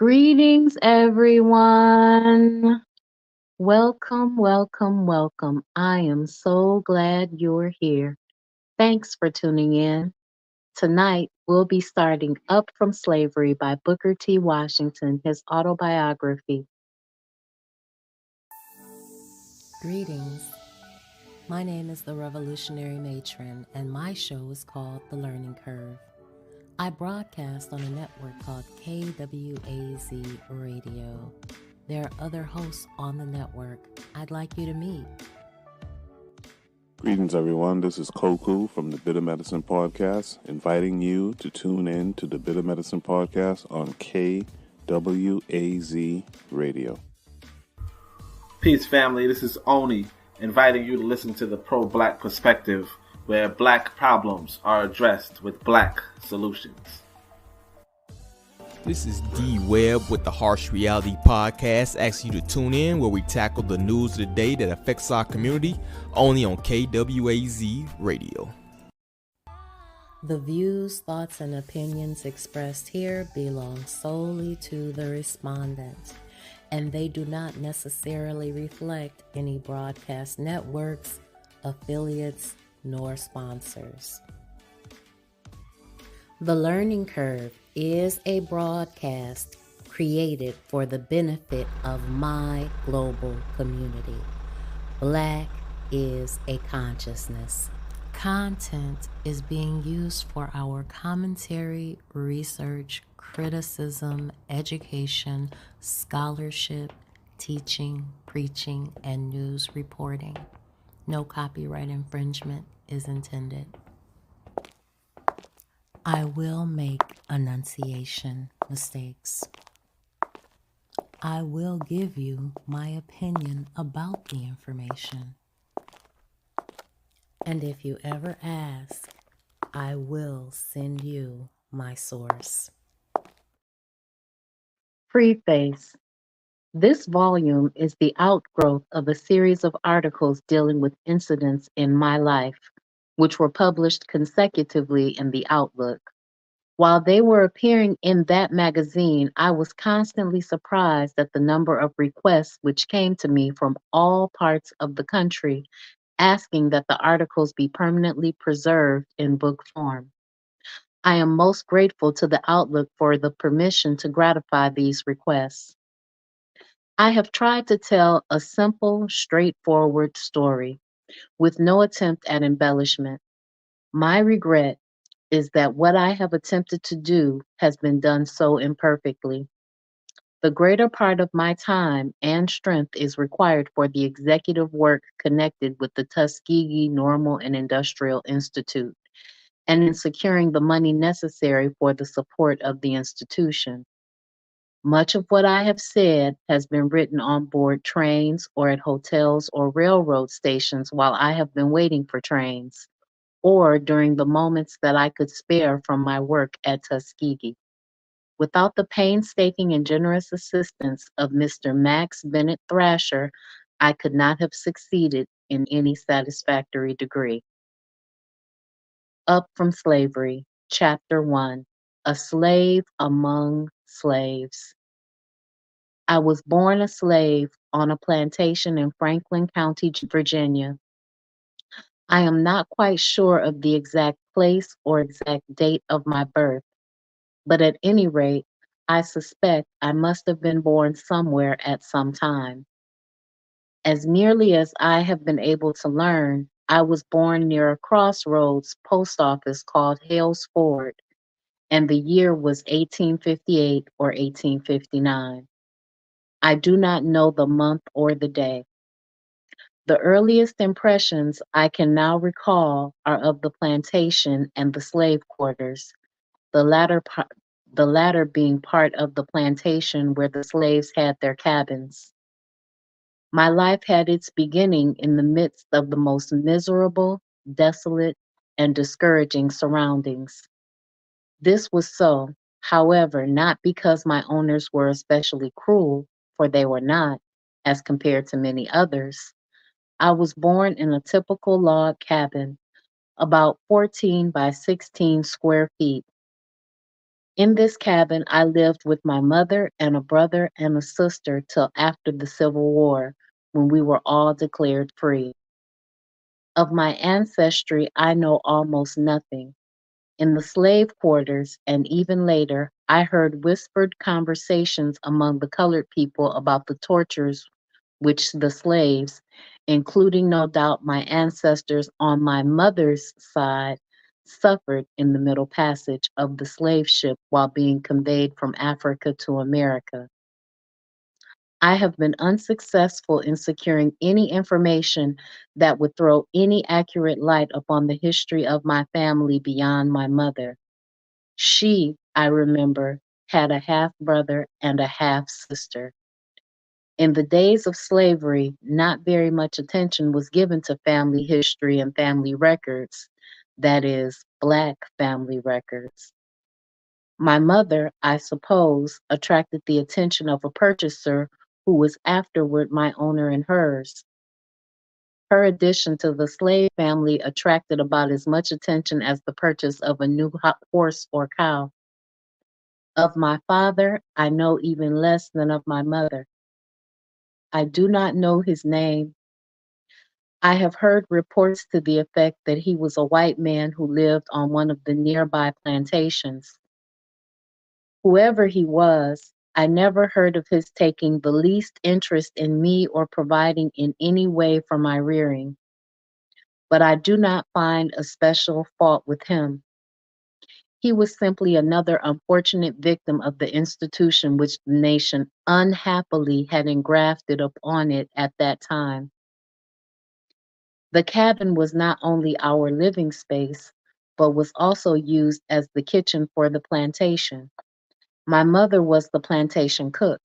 Greetings, everyone. Welcome, welcome, welcome. I am so glad you're here. Thanks for tuning in. Tonight, we'll be starting Up from Slavery by Booker T. Washington, his autobiography. Greetings. My name is the Revolutionary Matron, and my show is called The Learning Curve. I broadcast on a network called KWAZ Radio. There are other hosts on the network I'd like you to meet. Greetings, everyone. This is Koku from the Bitter Medicine Podcast, inviting you to tune in to the Bitter Medicine Podcast on KWAZ Radio. Peace, family. This is Oni, inviting you to listen to the Pro-Black Perspective, where black problems are addressed with black solutions. This is D Webb with the Harsh Reality Podcast, asking you to tune in where we tackle the news of the day that affects our community, only on KWAZ Radio. The views, thoughts, and opinions expressed here belong solely to the respondent, and they do not necessarily reflect any broadcast networks, affiliates, nor sponsors. The Learning Curve is a broadcast created for the benefit of my global community. Black is a consciousness. Content is being used for our commentary, research, criticism, education, scholarship, teaching, preaching, and news reporting. No copyright infringement is intended. I will make enunciation mistakes. I will give you my opinion about the information. And if you ever ask, I will send you my source. Preface. This volume is the outgrowth of a series of articles dealing with incidents in my life, which were published consecutively in the Outlook. While they were appearing in that magazine, I was constantly surprised at the number of requests which came to me from all parts of the country asking that the articles be permanently preserved in book form. I am most grateful to the Outlook for the permission to gratify these requests. I have tried to tell a simple, straightforward story with no attempt at embellishment. My regret is that what I have attempted to do has been done so imperfectly. The greater part of my time and strength is required for the executive work connected with the Tuskegee Normal and Industrial Institute and in securing the money necessary for the support of the institution. Much of what I have said has been written on board trains or at hotels or railroad stations while I have been waiting for trains, or during the moments that I could spare from my work at Tuskegee. Without the painstaking and generous assistance of Mr. Max Bennett Thrasher, I could not have succeeded in any satisfactory degree. Up from Slavery, Chapter 1, A Slave Among Slaves. I was born a slave on a plantation in Franklin County, Virginia. I am not quite sure of the exact place or exact date of my birth, but at any rate, I suspect I must have been born somewhere at some time. As nearly as I have been able to learn, I was born near a crossroads post office called Hales Ford, and the year was 1858 or 1859. I do not know the month or the day. The earliest impressions I can now recall are of the plantation and the slave quarters, the latter being part of the plantation where the slaves had their cabins. My life had its beginning in the midst of the most miserable, desolate, and discouraging surroundings. This was so, however, not because my owners were especially cruel, for they were not, as compared to many others. I was born in a typical log cabin, about 14 by 16 square feet. In this cabin, I lived with my mother and a brother and a sister till after the Civil War, when we were all declared free. Of my ancestry, I know almost nothing. In the slave quarters, and even later, I heard whispered conversations among the colored people about the tortures which the slaves, including no doubt my ancestors on my mother's side, suffered in the Middle Passage of the slave ship while being conveyed from Africa to America. I have been unsuccessful in securing any information that would throw any accurate light upon the history of my family beyond my mother. She, I remember, had a half brother and a half sister. In the days of slavery, not very much attention was given to family history and family records, that is, Black family records. My mother, I suppose, attracted the attention of a purchaser who was afterward my owner and hers. Her addition to the slave family attracted about as much attention as the purchase of a new horse or cow. Of my father, I know even less than of my mother. I do not know his name. I have heard reports to the effect that he was a white man who lived on one of the nearby plantations. Whoever he was, I never heard of his taking the least interest in me or providing in any way for my rearing. But I do not find a special fault with him. He was simply another unfortunate victim of the institution which the nation unhappily had engrafted upon it at that time. The cabin was not only our living space, but was also used as the kitchen for the plantation. My mother was the plantation cook.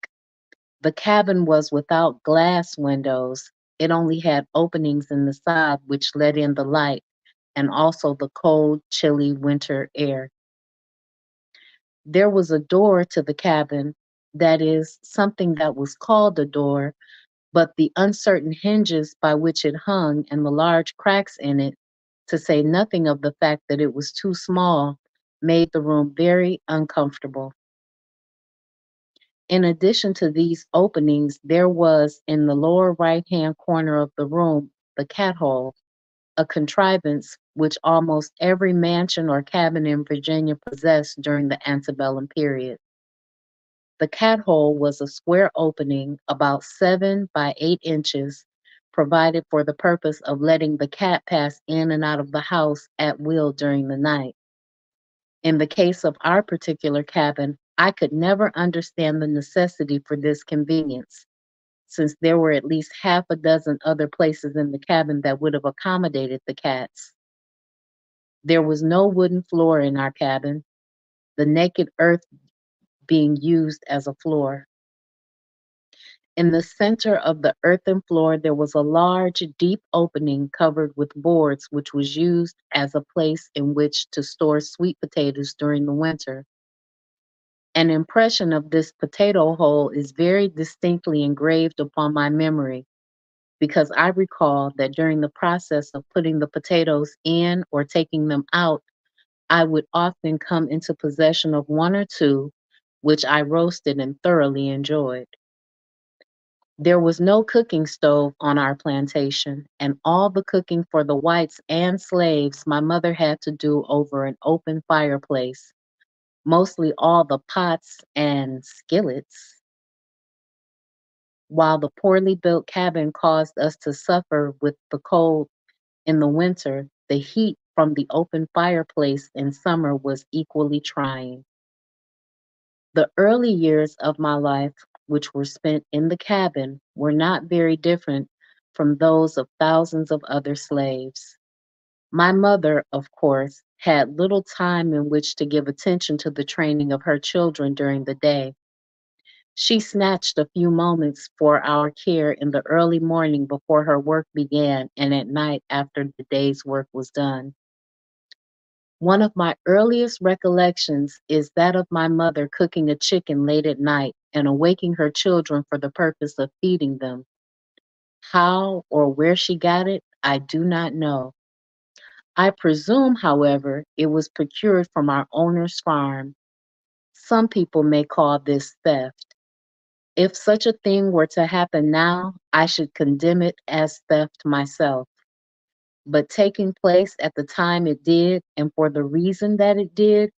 The cabin was without glass windows. It only had openings in the side which let in the light and also the cold, chilly winter air. There was a door to the cabin, that is, something that was called a door, but the uncertain hinges by which it hung and the large cracks in it, to say nothing of the fact that it was too small, made the room very uncomfortable. In addition to these openings, there was in the lower right-hand corner of the room the cat hole, a contrivance which almost every mansion or cabin in Virginia possessed during the antebellum period. The cat hole was a square opening about 7 by 8 inches, provided for the purpose of letting the cat pass in and out of the house at will during the night. In the case of our particular cabin, I could never understand the necessity for this convenience, since there were at least half a dozen other places in the cabin that would have accommodated the cats. There was no wooden floor in our cabin, the naked earth being used as a floor. In the center of the earthen floor, there was a large, deep opening covered with boards, which was used as a place in which to store sweet potatoes during the winter. An impression of this potato hole is very distinctly engraved upon my memory, because I recall that during the process of putting the potatoes in or taking them out, I would often come into possession of one or two, which I roasted and thoroughly enjoyed. There was no cooking stove on our plantation, and all the cooking for the whites and slaves my mother had to do over an open fireplace, mostly all the pots and skillets, while the poorly built cabin caused us to suffer with the cold in the winter. The heat from the open fireplace in summer was equally trying. The early years of my life, which were spent in the cabin, were not very different from those of thousands of other slaves. My mother, of course, had little time in which to give attention to the training of her children during the day. She snatched a few moments for our care in the early morning before her work began and at night after the day's work was done. One of my earliest recollections is that of my mother cooking a chicken late at night and awaking her children for the purpose of feeding them. How or where she got it, I do not know. I presume, however, it was procured from our owner's farm. Some people may call this theft. If such a thing were to happen now, I should condemn it as theft myself. But taking place at the time it did, and for the reason that it did,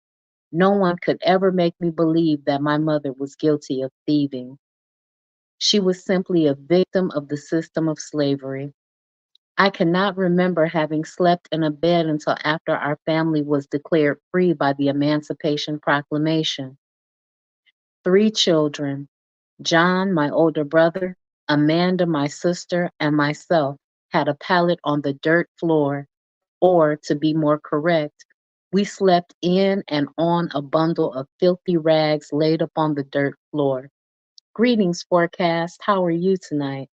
no one could ever make me believe that my mother was guilty of thieving. She was simply a victim of the system of slavery. I cannot remember having slept in a bed until after our family was declared free by the Emancipation Proclamation. 3 children, John, my older brother, Amanda, my sister, and myself, had a pallet on the dirt floor, or to be more correct, we slept in and on a bundle of filthy rags laid upon the dirt floor. Greetings, forecast. How are you tonight?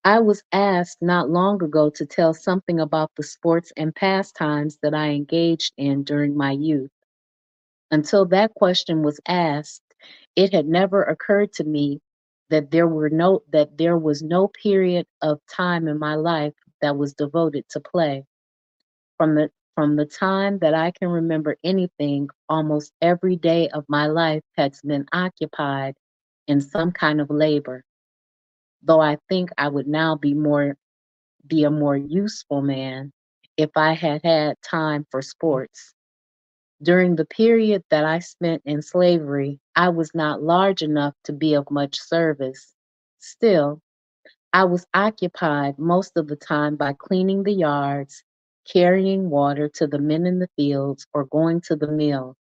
I was asked not long ago to tell something about the sports and pastimes that I engaged in during my youth. Until that question was asked, it had never occurred to me that there was no period of time in my life that was devoted to play. From the time that I can remember anything, almost every day of my life has been occupied in some kind of labor. Though I think I would now be a more useful man if I had had time for sports. During the period that I spent in slavery, I was not large enough to be of much service. Still, I was occupied most of the time by cleaning the yards, carrying water to the men in the fields, or going to the mill,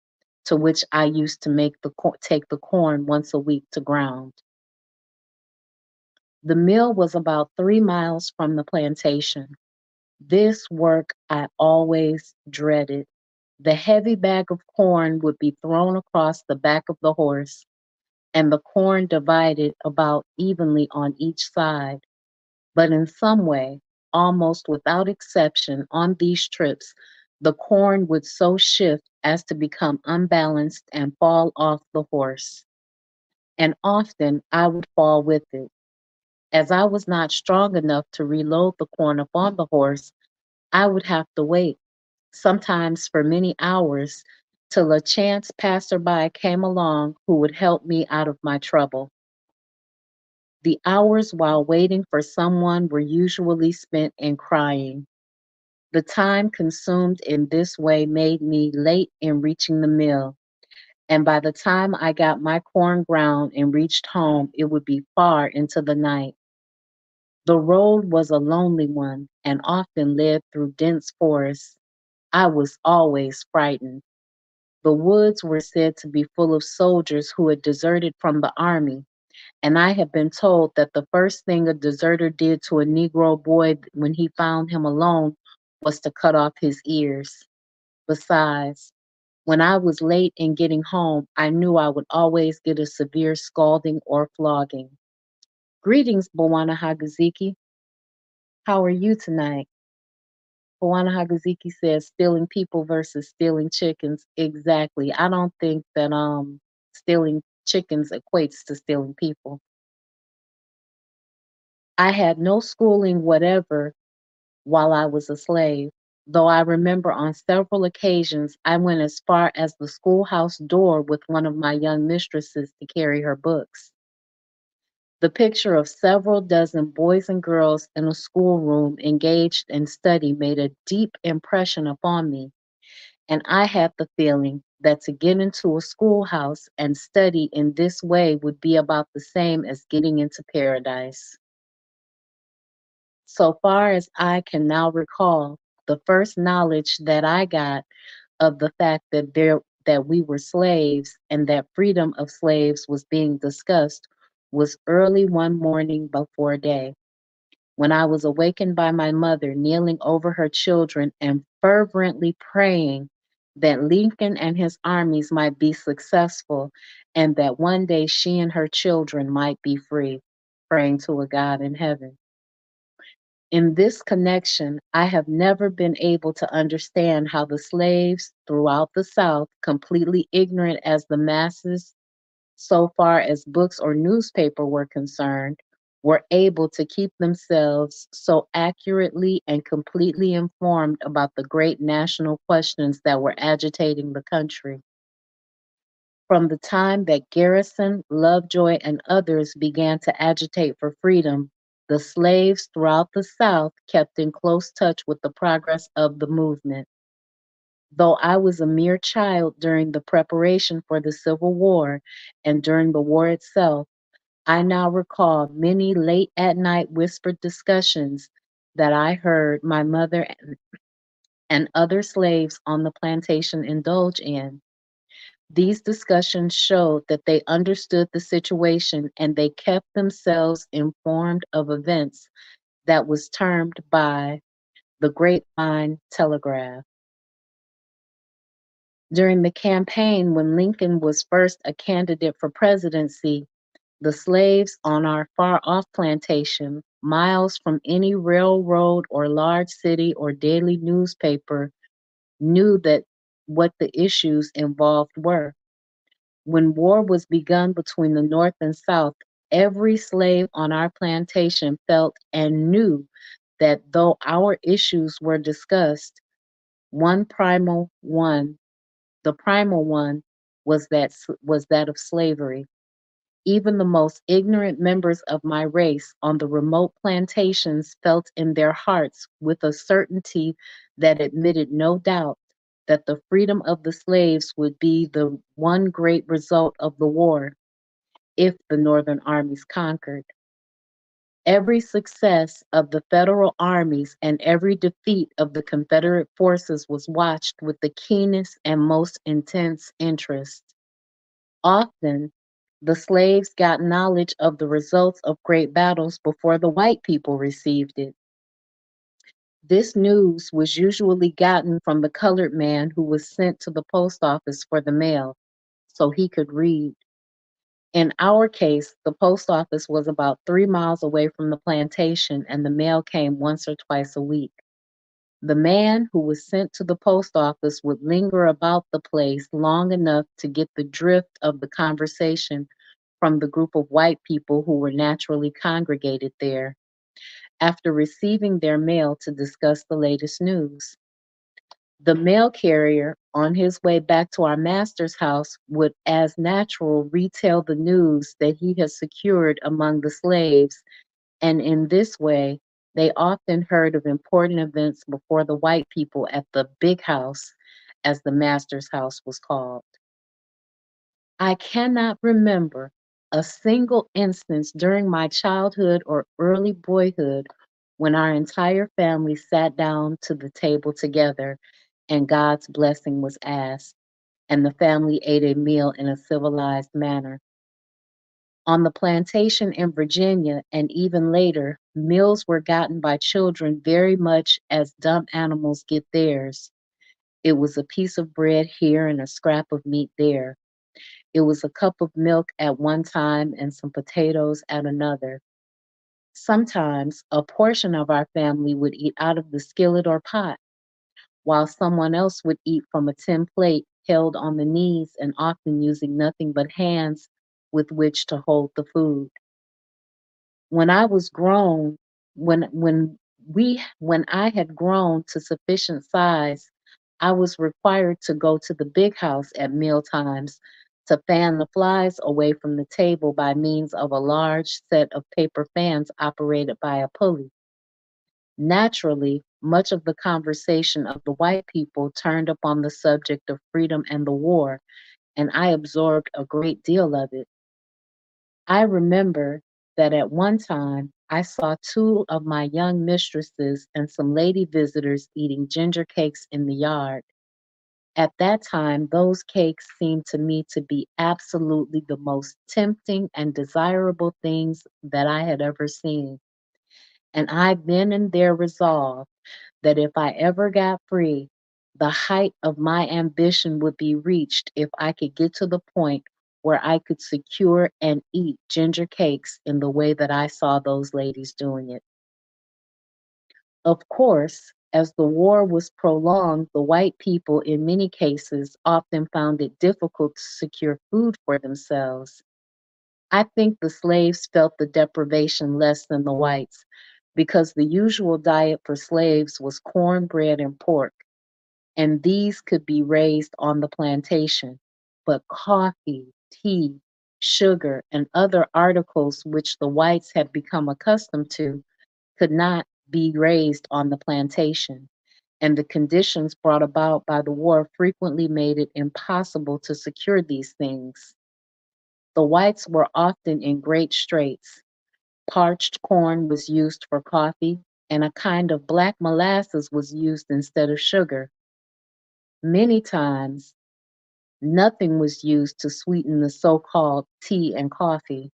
to which I used to take the corn once a week to ground. The mill was about 3 miles from the plantation. This work I always dreaded. The heavy bag of corn would be thrown across the back of the horse, and the corn divided about evenly on each side. But in some way, almost without exception, on these trips, the corn would so shift as to become unbalanced and fall off the horse. And often I would fall with it. As I was not strong enough to reload the corn upon the horse, I would have to wait, sometimes for many hours, till a chance passerby came along who would help me out of my trouble. The hours while waiting for someone were usually spent in crying. The time consumed in this way made me late in reaching the mill, and by the time I got my corn ground and reached home, it would be far into the night. The road was a lonely one and often led through dense forests. I was always frightened. The woods were said to be full of soldiers who had deserted from the army, and I have been told that the first thing a deserter did to a Negro boy when he found him alone was to cut off his ears. Besides, when I was late in getting home, I knew I would always get a severe scalding or flogging. Greetings, Bwana Hagaziki. How are you tonight? Bwana Hagaziki says stealing people versus stealing chickens. Exactly. I don't think that stealing chickens equates to stealing people. I had no schooling whatever while I was a slave, though I remember on several occasions I went as far as the schoolhouse door with one of my young mistresses to carry her books. The picture of several dozen boys and girls in a schoolroom engaged in study made a deep impression upon me, and I had the feeling that to get into a schoolhouse and study in this way would be about the same as getting into paradise. So far as I can now recall, the first knowledge that I got of the fact that we were slaves and that freedom of slaves was being discussed was early one morning before day, when I was awakened by my mother kneeling over her children and fervently praying that Lincoln and his armies might be successful and that one day she and her children might be free, praying to a God in heaven. In this connection, I have never been able to understand how the slaves throughout the South, completely ignorant as the masses so far as books or newspaper were concerned, were able to keep themselves so accurately and completely informed about the great national questions that were agitating the country. From the time that Garrison, Lovejoy, and others began to agitate for freedom, the slaves throughout the South kept in close touch with the progress of the movement. Though I was a mere child during the preparation for the Civil War and during the war itself, I now recall many late at night whispered discussions that I heard my mother and other slaves on the plantation indulge in. These discussions showed that they understood the situation and they kept themselves informed of events that was termed by the grapevine telegraph. During the campaign, when Lincoln was first a candidate for presidency, the slaves on our far off plantation, miles from any railroad or large city or daily newspaper, knew that what the issues involved were. When war was begun between the North and South, every slave on our plantation felt and knew that though our issues were discussed, one primal one, the primal one was that of slavery. Even the most ignorant members of my race on the remote plantations felt in their hearts with a certainty that admitted no doubt that the freedom of the slaves would be the one great result of the war if the Northern armies conquered. Every success of the Federal armies and every defeat of the Confederate forces was watched with the keenest and most intense interest. Often, the slaves got knowledge of the results of great battles before the white people received it. This news was usually gotten from the colored man who was sent to the post office for the mail so he could read. In our case, the post office was about 3 miles away from the plantation and the mail came once or twice a week. The man who was sent to the post office would linger about the place long enough to get the drift of the conversation from the group of white people who were naturally congregated there, after receiving their mail to discuss the latest news. The mail carrier, on his way back to our master's house, would, as natural, retell the news that he had secured among the slaves, and in this way, they often heard of important events before the white people at the big house, as the master's house was called. I cannot remember a single instance during my childhood or early boyhood when our entire family sat down to the table together and God's blessing was asked, and the family ate a meal in a civilized manner. On the plantation in Virginia, and even later, meals were gotten by children very much as dumb animals get theirs. It was a piece of bread here and a scrap of meat there. It was a cup of milk at one time and some potatoes at another. Sometimes a portion of our family would eat out of the skillet or pot, while someone else would eat from a tin plate held on the knees and often using nothing but hands with which to hold the food. When I was grown, when I had grown to sufficient size, I was required to go to the big house at meal times to fan the flies away from the table by means of a large set of paper fans operated by a pulley. Naturally, much of the conversation of the white people turned upon the subject of freedom and the war, and I absorbed a great deal of it. I remember that at one time I saw two of my young mistresses and some lady visitors eating ginger cakes in the yard. At that time, those cakes seemed to me to be absolutely the most tempting and desirable things that I had ever seen. And I then and there resolved that if I ever got free, the height of my ambition would be reached if I could get to the point where I could secure and eat ginger cakes in the way that I saw those ladies doing it. Of course, as the war was prolonged, the white people in many cases often found it difficult to secure food for themselves. I think the slaves felt the deprivation less than the whites because the usual diet for slaves was cornbread and pork, and these could be raised on the plantation. but coffee, tea, sugar, and other articles which the whites had become accustomed to could not be raised on the plantation, and the conditions brought about by the war frequently made it impossible to secure these things. The whites were often in great straits. Parched corn was used for coffee, and a kind of black molasses was used instead of sugar. Many times, nothing was used to sweeten the so-called tea and coffee.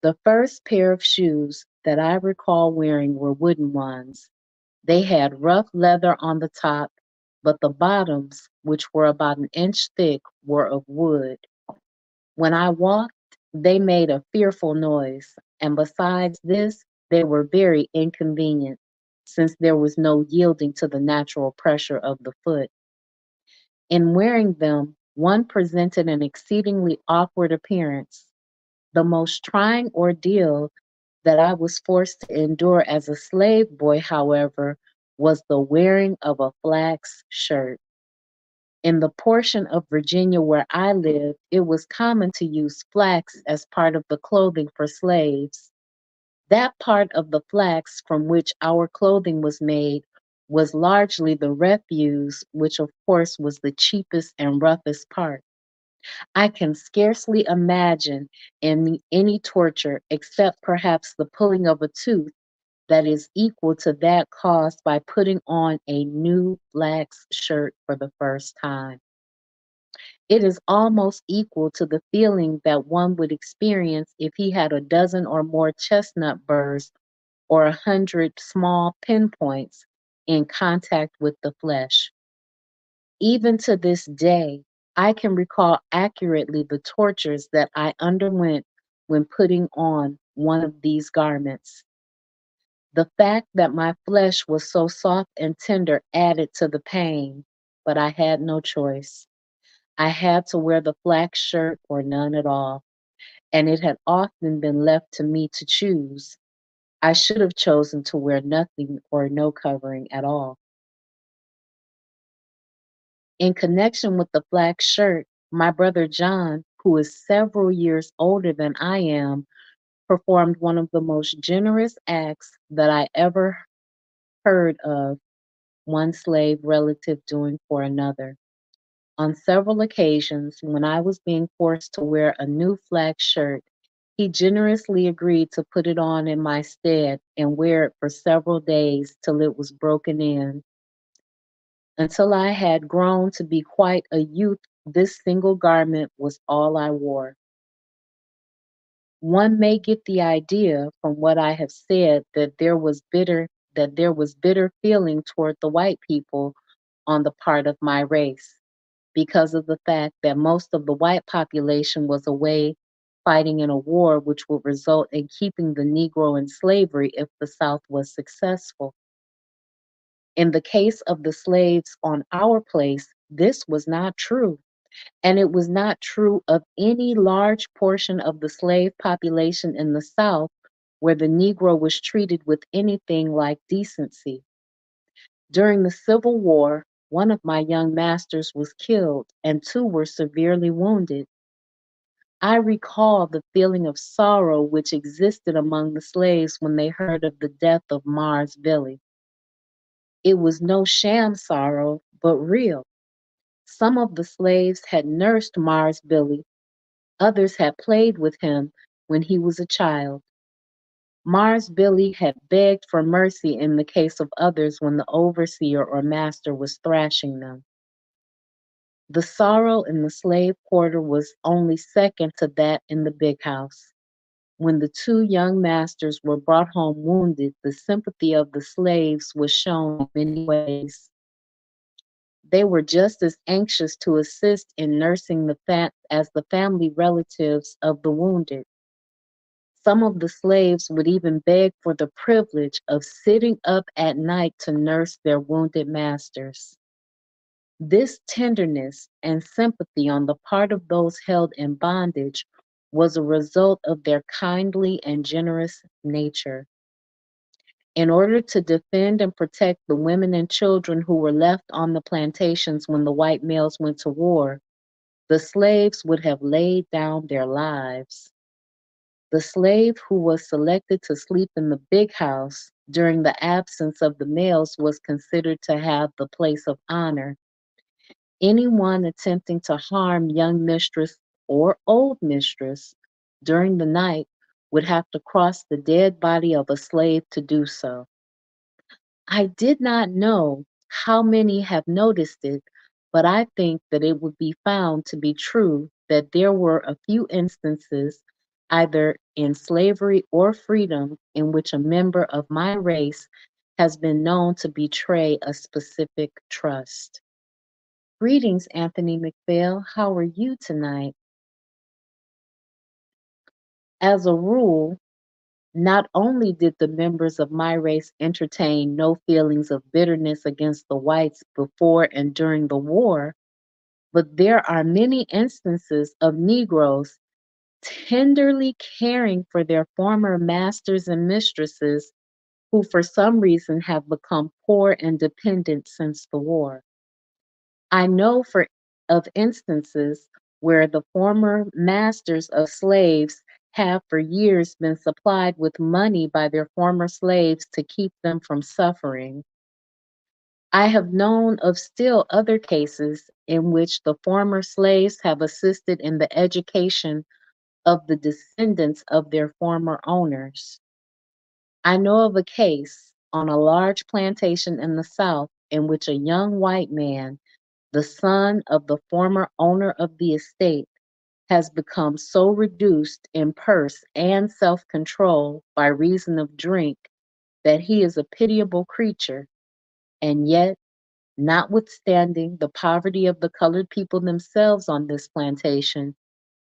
The first pair of shoes that I recall wearing were wooden ones. They had rough leather on the top, but the bottoms, which were about an inch thick, were of wood. When I walked, they made a fearful noise, and besides this, they were very inconvenient, since there was no yielding to the natural pressure of the foot. In wearing them, one presented an exceedingly awkward appearance. The most trying ordeal that I was forced to endure as a slave boy, however, was the wearing of a flax shirt. In the portion of Virginia where I lived, it was common to use flax as part of the clothing for slaves. That part of the flax from which our clothing was made was largely the refuse, which of course was the cheapest and roughest part. I can scarcely imagine any torture, except perhaps the pulling of a tooth, that is equal to that caused by putting on a new flax shirt for the first time. It is almost equal to the feeling that one would experience if he had a dozen or more chestnut burrs or 100 small pinpoints in contact with the flesh. Even to this day, I can recall accurately the tortures that I underwent when putting on one of these garments. The fact that my flesh was so soft and tender added to the pain, but I had no choice. I had to wear the flax shirt or none at all, and it had often been left to me to choose. I should have chosen to wear nothing or no covering at all. In connection with the flax shirt, my brother John, who is several years older than I am, performed one of the most generous acts that I ever heard of one slave relative doing for another. On several occasions, when I was being forced to wear a new flax shirt, he generously agreed to put it on in my stead and wear it for several days till it was broken in. Until I had grown to be quite a youth, this single garment was all I wore. One may get the idea from what I have said that there was bitter feeling toward the white people on the part of my race, because of the fact that most of the white population was away fighting in a war which would result in keeping the Negro in slavery if the South was successful. In the case of the slaves on our place, this was not true. And it was not true of any large portion of the slave population in the South where the Negro was treated with anything like decency. During the Civil War, one of my young masters was killed and two were severely wounded. I recall the feeling of sorrow which existed among the slaves when they heard of the death of Mars Billy. It was no sham sorrow, but real. Some of the slaves had nursed Mars Billy, others had played with him when he was a child. Mars Billy had begged for mercy in the case of others when the overseer or master was thrashing them. The sorrow in the slave quarter was only second to that in the big house. When the two young masters were brought home wounded, the sympathy of the slaves was shown in many ways. They were just as anxious to assist in nursing as the family relatives of the wounded. Some of the slaves would even beg for the privilege of sitting up at night to nurse their wounded masters. This tenderness and sympathy on the part of those held in bondage was a result of their kindly and generous nature. In order to defend and protect the women and children who were left on the plantations when the white males went to war, the slaves would have laid down their lives. The slave who was selected to sleep in the big house during the absence of the males was considered to have the place of honor. Anyone attempting to harm young mistress or old mistress during the night would have to cross the dead body of a slave to do so. I did not know how many have noticed it, but I think that it would be found to be true that there were a few instances, either in slavery or freedom, in which a member of my race has been known to betray a specific trust. Greetings, Anthony McPhail. How are you tonight? As a rule, not only did the members of my race entertain no feelings of bitterness against the whites before and during the war, but there are many instances of Negroes tenderly caring for their former masters and mistresses who for some reason have become poor and dependent since the war. I know of instances where the former masters of slaves have for years been supplied with money by their former slaves to keep them from suffering. I have known of still other cases in which the former slaves have assisted in the education of the descendants of their former owners. I know of a case on a large plantation in the South in which a young white man, the son of the former owner of the estate, has become so reduced in purse and self-control by reason of drink that he is a pitiable creature, and yet, notwithstanding the poverty of the colored people themselves on this plantation,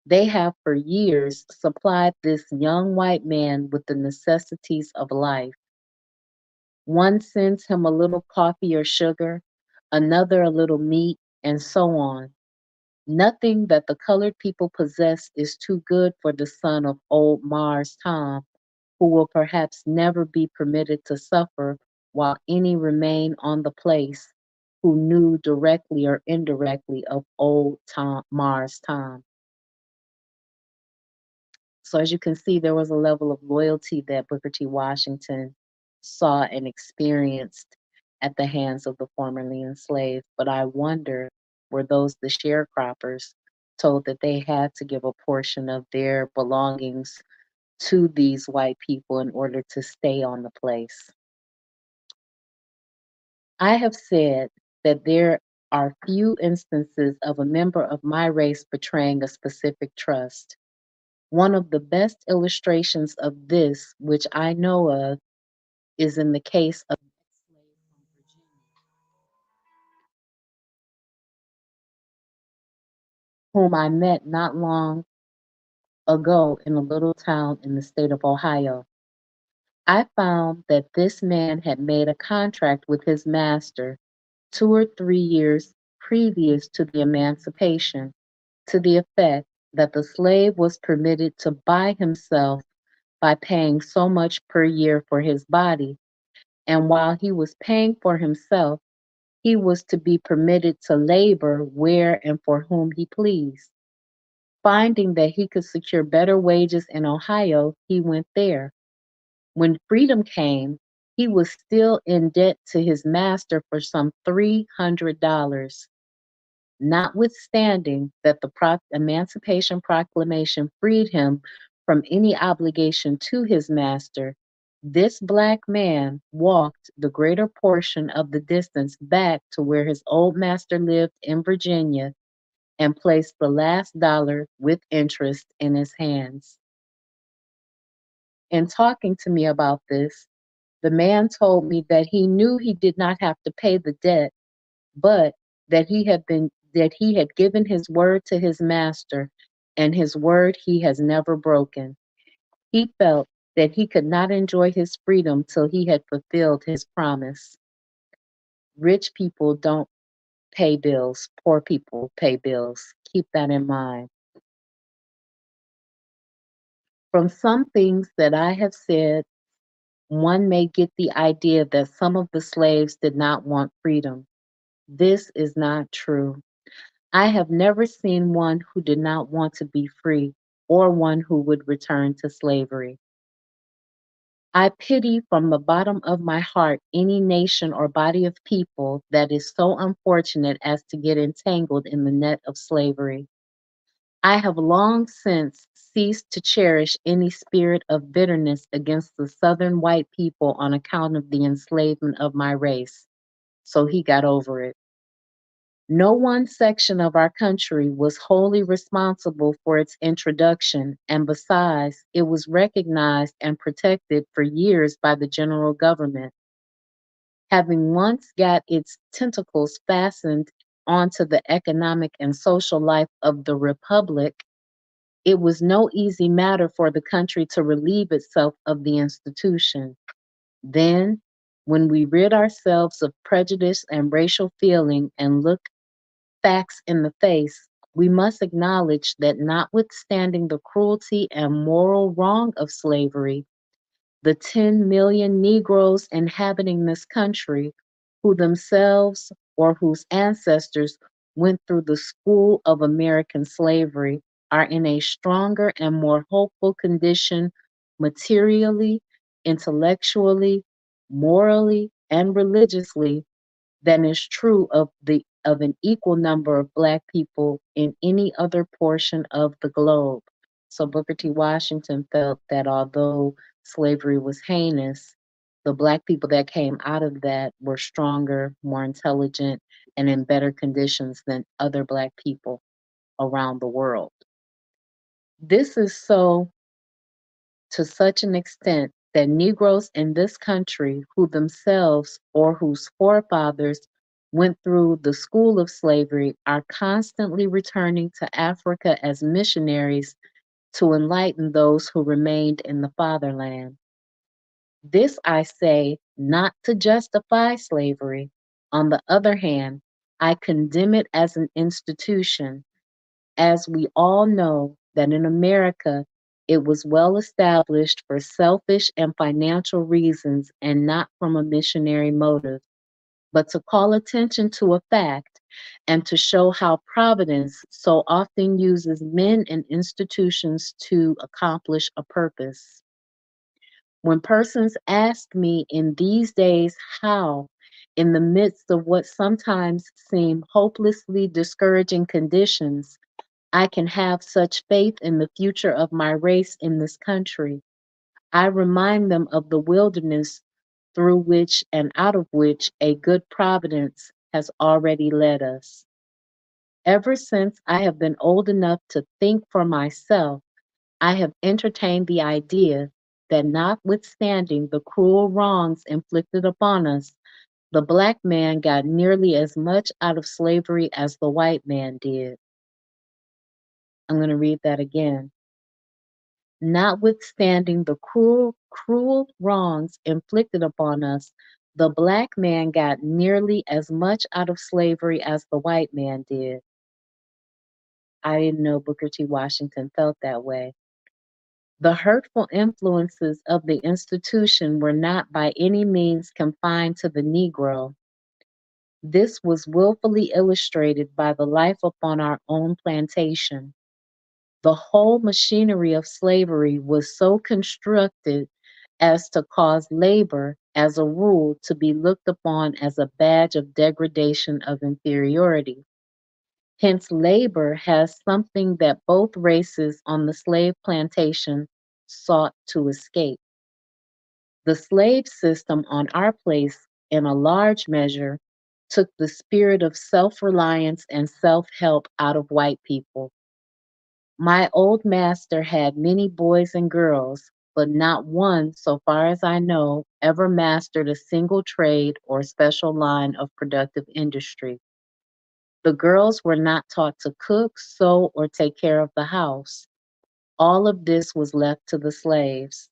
they have for years supplied this young white man with the necessities of life. One sends him a little coffee or sugar, another a little meat, and so on. Nothing that the colored people possess is too good for the son of old Mars Tom, who will perhaps never be permitted to suffer while any remain on the place who knew directly or indirectly of old Mars Tom. So as you can see, there was a level of loyalty that Booker T. Washington saw and experienced at the hands of the formerly enslaved. But I wonder, were those the sharecroppers told that they had to give a portion of their belongings to these white people in order to stay on the place? I have said that there are few instances of a member of my race betraying a specific trust. One of the best illustrations of this, which I know of, is in the case of whom I met not long ago in a little town in the state of Ohio. I found that this man had made a contract with his master 2 or 3 years previous to the emancipation, to the effect that the slave was permitted to buy himself by paying so much per year for his body, and while he was paying for himself, he was to be permitted to labor where and for whom he pleased. Finding that he could secure better wages in Ohio, he went there. When freedom came, he was still in debt to his master for some $300. Notwithstanding that the Emancipation Proclamation freed him from any obligation to his master, this Black man walked the greater portion of the distance back to where his old master lived in Virginia and placed the last dollar with interest in his hands. In talking to me about this, the man told me that he knew he did not have to pay the debt, but that he had given his word to his master, and his word he has never broken. He felt that he could not enjoy his freedom till he had fulfilled his promise. Rich people don't pay bills, poor people pay bills. Keep that in mind. From some things that I have said, one may get the idea that some of the slaves did not want freedom. This is not true. I have never seen one who did not want to be free or one who would return to slavery. I pity from the bottom of my heart any nation or body of people that is so unfortunate as to get entangled in the net of slavery. I have long since ceased to cherish any spirit of bitterness against the Southern white people on account of the enslavement of my race. So he got over it. No one section of our country was wholly responsible for its introduction, and besides, it was recognized and protected for years by the general government. Having once got its tentacles fastened onto the economic and social life of the Republic, it was no easy matter for the country to relieve itself of the institution. Then, when we rid ourselves of prejudice and racial feeling and look facts in the face, we must acknowledge that notwithstanding the cruelty and moral wrong of slavery, the 10 million Negroes inhabiting this country, who themselves or whose ancestors went through the school of American slavery, are in a stronger and more hopeful condition materially, intellectually, morally, and religiously than is true of an equal number of Black people in any other portion of the globe. So Booker T. Washington felt that although slavery was heinous, the Black people that came out of that were stronger, more intelligent, and in better conditions than other Black people around the world. This is so to such an extent that Negroes in this country who themselves or whose forefathers went through the school of slavery are constantly returning to Africa as missionaries to enlighten those who remained in the fatherland. This I say not to justify slavery. On the other hand, I condemn it as an institution, as we all know that in America it was well established for selfish and financial reasons and not from a missionary motive, but to call attention to a fact and to show how Providence so often uses men and institutions to accomplish a purpose. When persons ask me in these days how, in the midst of what sometimes seem hopelessly discouraging conditions, I can have such faith in the future of my race in this country, I remind them of the wilderness through which and out of which a good providence has already led us. Ever since I have been old enough to think for myself, I have entertained the idea that notwithstanding the cruel wrongs inflicted upon us, the Black man got nearly as much out of slavery as the white man did. I'm going to read that again. Notwithstanding the cruel wrongs inflicted upon us, the Black man got nearly as much out of slavery as the white man did. I didn't know Booker T. Washington felt that way. The hurtful influences of the institution were not by any means confined to the Negro. This was willfully illustrated by the life upon our own plantation. The whole machinery of slavery was so constructed as to cause labor, as a rule, to be looked upon as a badge of degradation of inferiority. Hence, labor has something that both races on the slave plantation sought to escape. The slave system on our place, in a large measure, took the spirit of self-reliance and self-help out of white people. My old master had many boys and girls, but not one, so far as I know, ever mastered a single trade or special line of productive industry. The girls were not taught to cook, sew, or take care of the house. All of this was left to the slaves.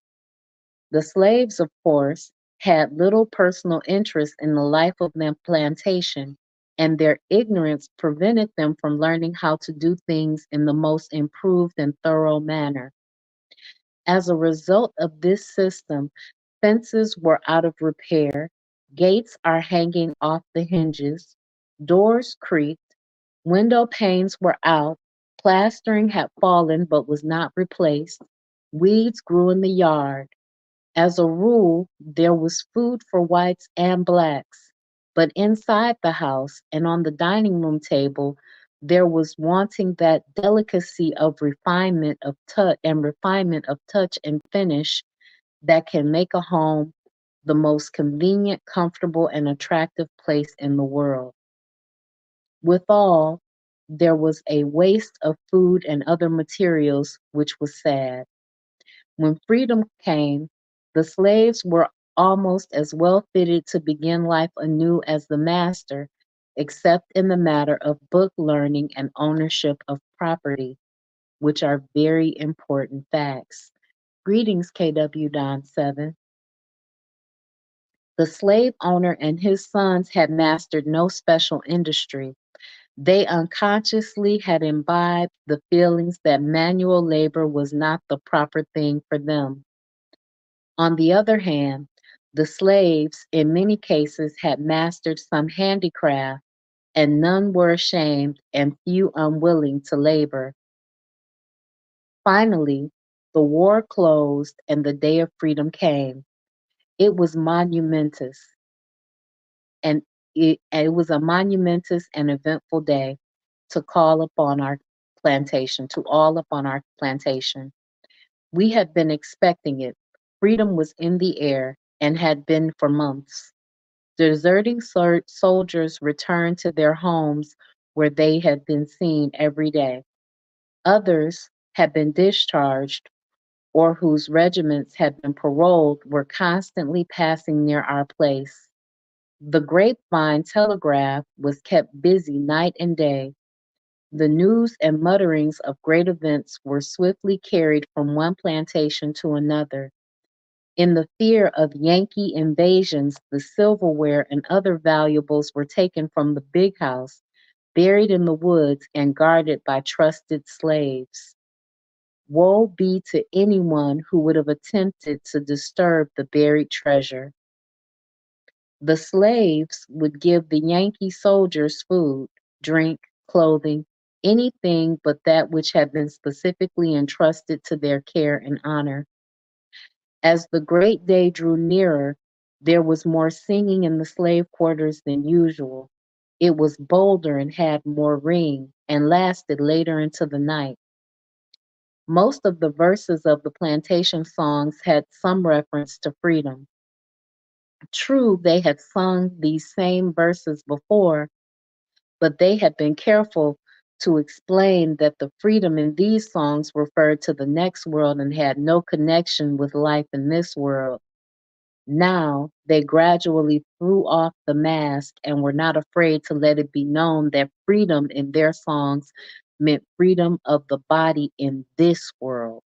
The slaves, of course, had little personal interest in the life of their plantation, and their ignorance prevented them from learning how to do things in the most improved and thorough manner. As a result of this system, fences were out of repair, gates are hanging off the hinges, doors creaked, Window panes were out, plastering had fallen but was not replaced, weeds grew in the yard. As a rule, there was food for whites and blacks, but inside the house and on the dining room table, there was wanting that delicacy of refinement of touch and finish that can make a home the most convenient, comfortable, and attractive place in the world. Withal, there was a waste of food and other materials, which was sad. When freedom came, the slaves were almost as well fitted to begin life anew as the master, except in the matter of book learning and ownership of property, which are very important facts. Greetings, KW Don 7. The slave owner and his sons had mastered no special industry. They unconsciously had imbibed the feelings that manual labor was not the proper thing for them. On the other hand, the slaves, in many cases, had mastered some handicraft, and none were ashamed and few unwilling to labor. Finally, the war closed and the day of freedom came. It was monumentous, and it was a monumentous and eventful day to call upon our plantation, to all upon our plantation. We had been expecting it. Freedom was in the air and had been for months. Deserting soldiers returned to their homes where they had been seen every day. Others had been discharged or whose regiments had been paroled were constantly passing near our place. The grapevine telegraph was kept busy night and day. The news and mutterings of great events were swiftly carried from one plantation to another. In the fear of Yankee invasions, the silverware and other valuables were taken from the big house, buried in the woods, and guarded by trusted slaves. Woe be to anyone who would have attempted to disturb the buried treasure. The slaves would give the Yankee soldiers food, drink, clothing, anything but that which had been specifically entrusted to their care and honor. As the great day drew nearer, there was more singing in the slave quarters than usual. It was bolder and had more ring, and lasted later into the night. Most of the verses of the plantation songs had some reference to freedom. True, they had sung these same verses before, but they had been careful to explain that the freedom in these songs referred to the next world and had no connection with life in this world. Now, they gradually threw off the mask and were not afraid to let it be known that freedom in their songs meant freedom of the body in this world.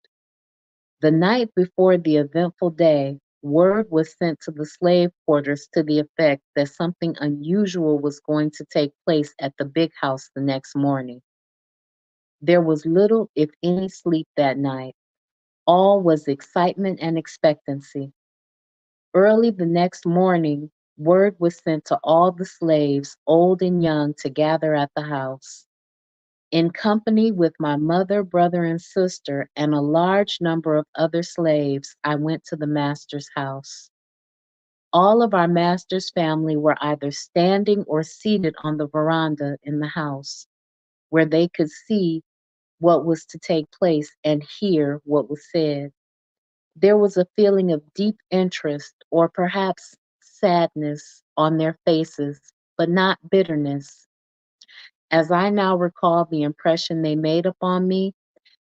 The night before the eventful day, word was sent to the slave quarters to the effect that something unusual was going to take place at the big house the next morning. There was little, if any, sleep that night. All was excitement and expectancy. Early the next morning, word was sent to all the slaves, old and young, to gather at the house. In company with my mother, brother, and sister, and a large number of other slaves, I went to the master's house. All of our master's family were either standing or seated on the veranda in the house, where they could see what was to take place and hear what was said. There was a feeling of deep interest, or perhaps sadness, on their faces, but not bitterness. As I now recall the impression they made upon me,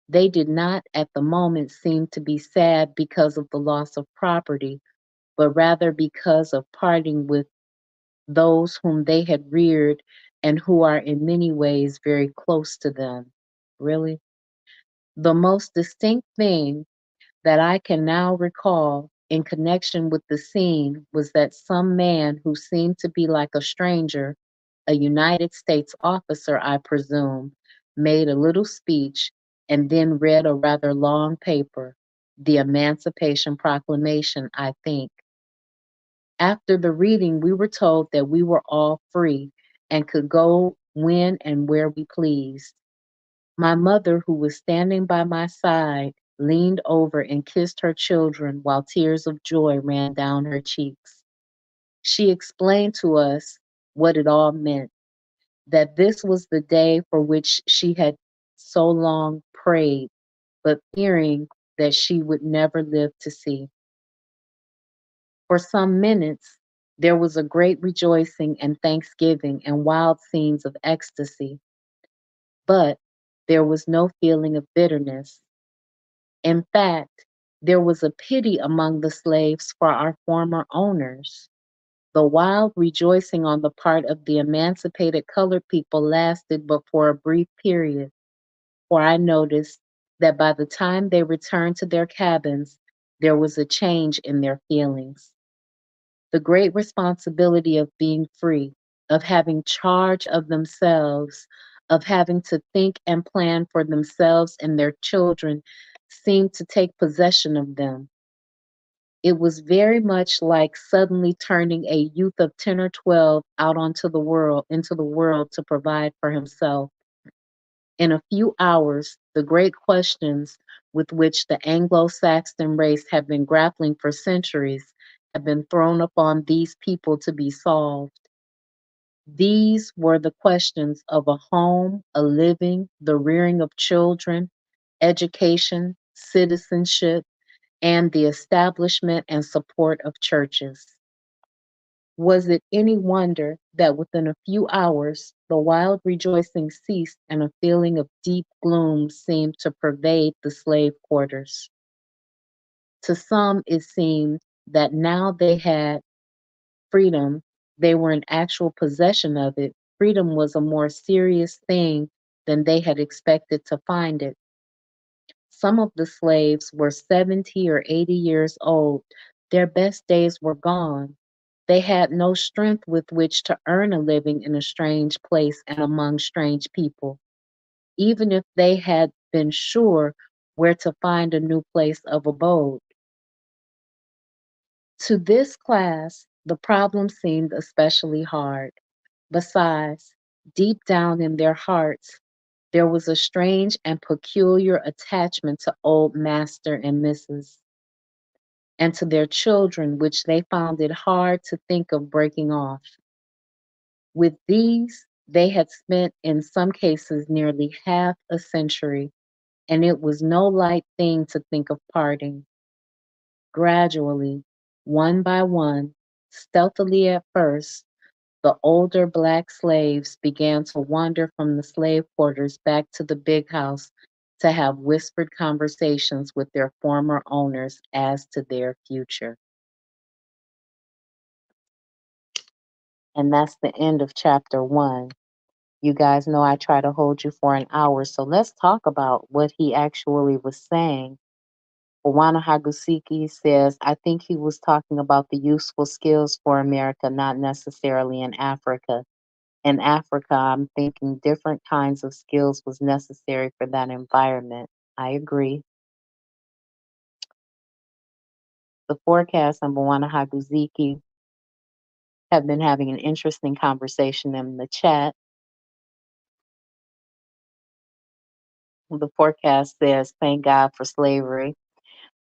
they did not at the moment seem to be sad because of the loss of property, but rather because of parting with those whom they had reared and who are in many ways very close to them. Really? The most distinct thing that I can now recall in connection with the scene was that some man who seemed to be like a stranger, a United States officer, I presume, made a little speech and then read a rather long paper, the Emancipation Proclamation, I think. After the reading, we were told that we were all free and could go when and where we pleased. My mother, who was standing by my side, leaned over and kissed her children while tears of joy ran down her cheeks. She explained to us what it all meant, that this was the day for which she had so long prayed, but fearing that she would never live to see. For some minutes, there was a great rejoicing and thanksgiving and wild scenes of ecstasy, but there was no feeling of bitterness. In fact, there was a pity among the slaves for our former owners. The wild rejoicing on the part of the emancipated colored people lasted but for a brief period, for I noticed that by the time they returned to their cabins, there was a change in their feelings. The great responsibility of being free, of having charge of themselves, of having to think and plan for themselves and their children seemed to take possession of them. It was very much like suddenly turning a youth of 10 or 12 out onto the world, into the world to provide for himself. In a few hours, the great questions with which the Anglo-Saxon race have been grappling for centuries have been thrown upon these people to be solved. These were the questions of a home, a living, the rearing of children, education, citizenship, and the establishment and support of churches. Was it any wonder that within a few hours the wild rejoicing ceased and a feeling of deep gloom seemed to pervade the slave quarters? To some, it seemed that now they had freedom, they were in actual possession of it. Freedom was a more serious thing than they had expected to find it. Some of the slaves were 70 or 80 years old. Their best days were gone. They had no strength with which to earn a living in a strange place and among strange people, even if they had been sure where to find a new place of abode. To this class, the problem seemed especially hard. Besides, deep down in their hearts, there was a strange and peculiar attachment to old Master and Mrs. and to their children, which they found it hard to think of breaking off. With these, they had spent in some cases nearly half a century, and it was no light thing to think of parting. Gradually, one by one, stealthily at first, the older Black slaves began to wander from the slave quarters back to the big house to have whispered conversations with their former owners as to their future. And that's the end of chapter 1. You guys know I try to hold you for an hour, so let's talk about what he actually was saying. Owana Hagusiki says, I think he was talking about the useful skills for America, not necessarily in Africa. In Africa, I'm thinking different kinds of skills was necessary for that environment. I agree. The forecast and Moana Haguziki have been having an interesting conversation in the chat. The forecast says, thank God for slavery.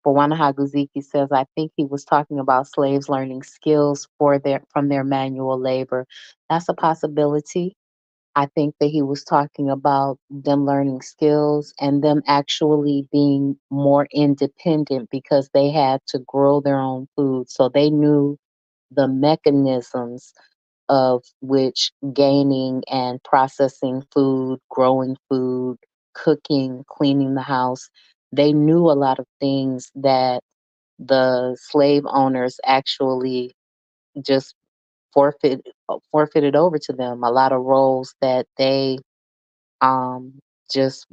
Moana Haguziki says, I think he was talking about slaves learning skills from their manual labor. That's a possibility. I think that he was talking about them learning skills and them actually being more independent because they had to grow their own food. So they knew the mechanisms of which gaining and processing food, growing food, cooking, cleaning the house, they knew a lot of things that the slave owners actually just forfeit forfeited over to them. A lot of roles that they just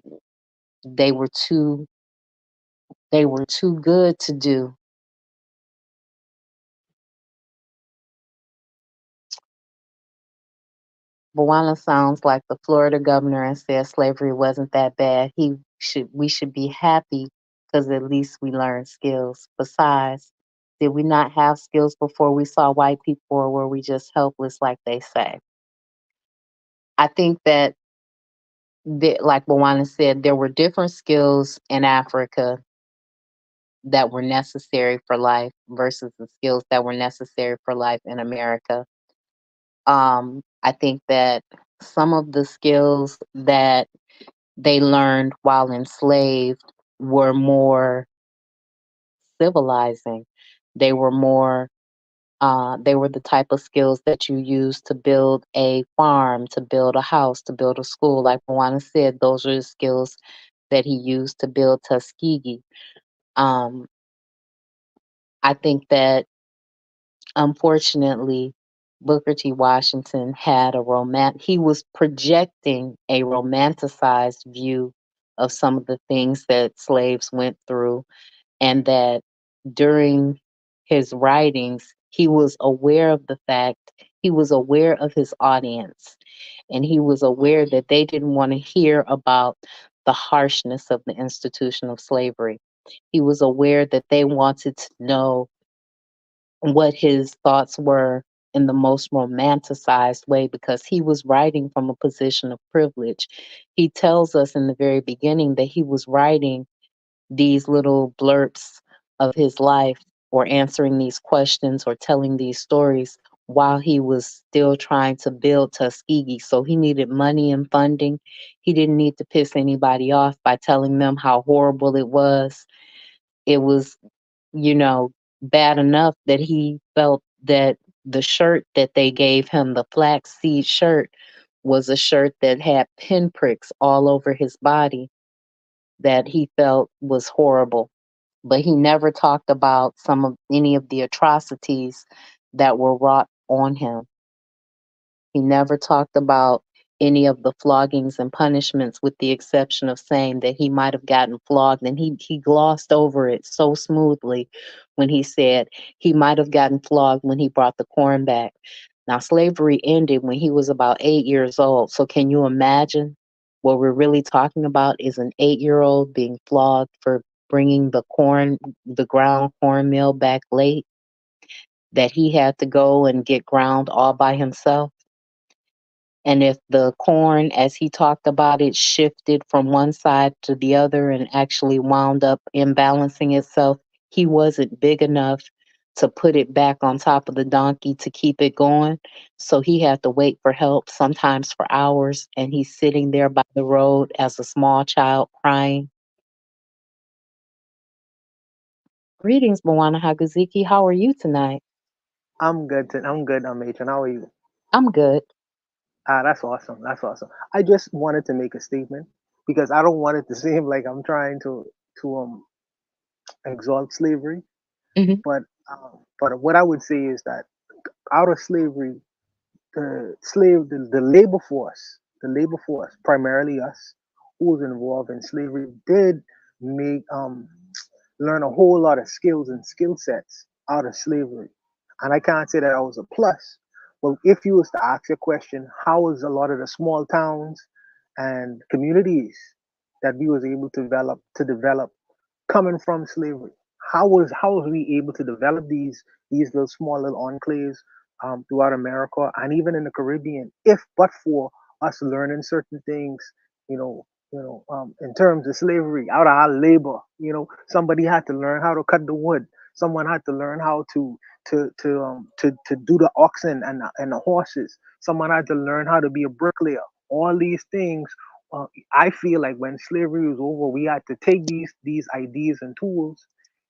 they were too good to do. Bwana sounds like the Florida governor and says slavery wasn't that bad. We should be happy because at least we learned skills. Besides, did we not have skills before we saw white people, or were we just helpless like they say? I think that, like Bawana said, there were different skills in Africa that were necessary for life versus the skills that were necessary for life in America. I think that some of the skills that they learned while enslaved were more civilizing. They were more they were the type of skills that you use to build a farm, to build a house, to build a school. Like Moana said, those are the skills that he used to build Tuskegee. Um, I think that unfortunately, Booker T. Washington had he was projecting a romanticized view of some of the things that slaves went through, and that during his writings, he was aware of the fact, he was aware of his audience, and he was aware that they didn't want to hear about the harshness of the institution of slavery. He was aware that they wanted to know what his thoughts were in the most romanticized way, because he was writing from a position of privilege. He tells us in the very beginning that he was writing these little blurps of his life, or answering these questions, or telling these stories while he was still trying to build Tuskegee. So he needed money and funding. He didn't need to piss anybody off by telling them how horrible it was. It was, you know, bad enough that he felt that the shirt that they gave him, the flaxseed shirt, was a shirt that had pinpricks all over his body, that he felt was horrible. But he never talked about any of the atrocities that were wrought on him. He never talked about any of the floggings and punishments, with the exception of saying that he might have gotten flogged, and he glossed over it so smoothly when he said he might have gotten flogged when he brought the corn back. Now, slavery ended when he was about 8 years old. So can you imagine what we're really talking about is an 8-year-old being flogged for bringing the ground cornmeal back late, that he had to go and get ground all by himself. And if the corn, as he talked about it, shifted from one side to the other and actually wound up imbalancing itself, he wasn't big enough to put it back on top of the donkey to keep it going. So he had to wait for help, sometimes for hours. And he's sitting there by the road as a small child crying. Greetings, Moana Hagaziki. How are you tonight? I'm good, Adrian. How are you? I'm good. That's awesome. That's awesome. I just wanted to make a statement because I don't want it to seem like I'm trying to exalt slavery. Hmm. But what I would say is that out of slavery, the labor force, primarily us, who was involved in slavery, did make learn a whole lot of skills and skill sets out of slavery. And I can't say that I was a plus. But if you was to ask a question, how was a lot of the small towns and communities that we was able to develop coming from slavery? How was we able to develop these little small little enclaves throughout America and even in the Caribbean, if but for us learning certain things, you know, in terms of slavery, out of our labor, somebody had to learn how to cut the wood. Someone had to learn how to do the oxen and the horses. Someone had to learn how to be a bricklayer. All these things. I feel like when slavery was over, we had to take these ideas and tools,